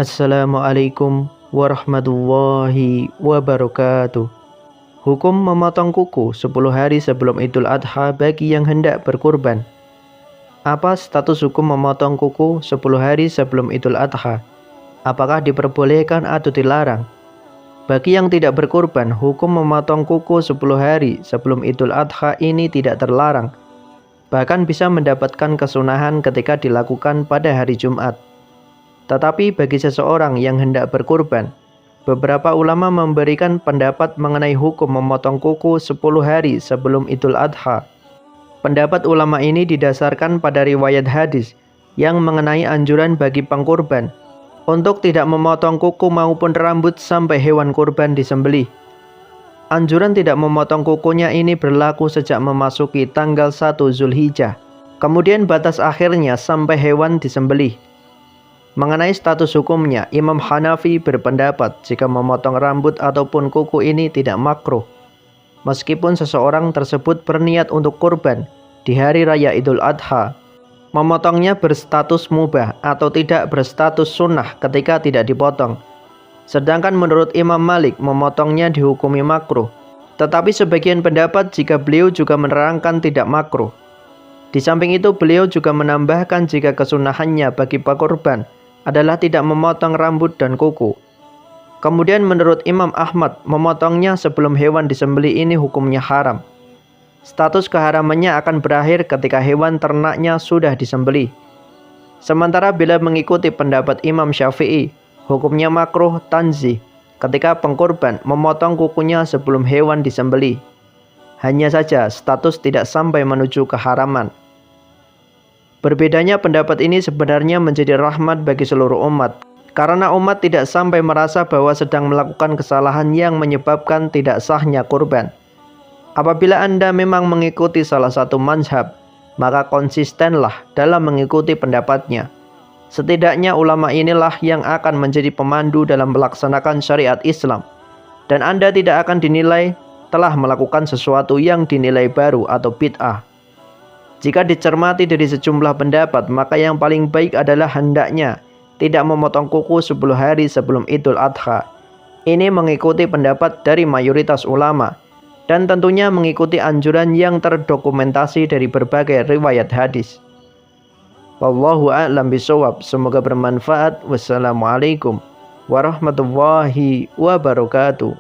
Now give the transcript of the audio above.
Assalamualaikum warahmatullahi wabarakatuh. Hukum memotong kuku 10 hari sebelum Idul Adha bagi yang hendak berkurban. Apa status hukum memotong kuku 10 hari sebelum Idul Adha? Apakah diperbolehkan atau dilarang? Bagi yang tidak berkurban, hukum memotong kuku 10 hari sebelum Idul Adha ini tidak terlarang. Bahkan bisa mendapatkan kesunahan ketika dilakukan pada hari Jumat. Tetapi bagi seseorang yang hendak berkurban, beberapa ulama memberikan pendapat mengenai hukum memotong kuku 10 hari sebelum Idul Adha. Pendapat ulama ini didasarkan pada riwayat hadis yang mengenai anjuran bagi pengkurban untuk tidak memotong kuku maupun rambut sampai hewan kurban disembelih. Anjuran tidak memotong kukunya ini berlaku sejak memasuki tanggal 1 Zulhijjah. Kemudian batas akhirnya sampai hewan disembelih. Mengenai status hukumnya, Imam Hanafi berpendapat jika memotong rambut ataupun kuku ini tidak makruh. Meskipun seseorang tersebut berniat untuk kurban di hari raya Idul Adha, memotongnya berstatus mubah atau tidak berstatus sunnah ketika tidak dipotong. Sedangkan menurut Imam Malik, memotongnya dihukumi makruh. Tetapi sebagian pendapat jika beliau juga menerangkan tidak makruh. Di samping itu beliau juga menambahkan jika kesunahannya bagi pekurban adalah tidak memotong rambut dan kuku. Kemudian menurut Imam Ahmad, memotongnya sebelum hewan disembelih ini hukumnya haram. Status keharamannya akan berakhir ketika hewan ternaknya sudah disembelih. Sementara bila mengikuti pendapat Imam Syafi'i, hukumnya makruh tanzih ketika pengkurban memotong kukunya sebelum hewan disembelih. Hanya saja status tidak sampai menuju keharaman. Berbedanya pendapat ini sebenarnya menjadi rahmat bagi seluruh umat, karena umat tidak sampai merasa bahwa sedang melakukan kesalahan yang menyebabkan tidak sahnya kurban. Apabila Anda memang mengikuti salah satu mazhab, maka konsistenlah dalam mengikuti pendapatnya. Setidaknya ulama inilah yang akan menjadi pemandu dalam melaksanakan syariat Islam, dan Anda tidak akan dinilai telah melakukan sesuatu yang dinilai baru atau bid'ah. Jika dicermati dari sejumlah pendapat, maka yang paling baik adalah hendaknya tidak memotong kuku 10 hari sebelum Idul Adha. Ini mengikuti pendapat dari mayoritas ulama, dan tentunya mengikuti anjuran yang terdokumentasi dari berbagai riwayat hadis. Wallahu a'lam bishawab. Semoga bermanfaat. Wassalamualaikum warahmatullahi wabarakatuh.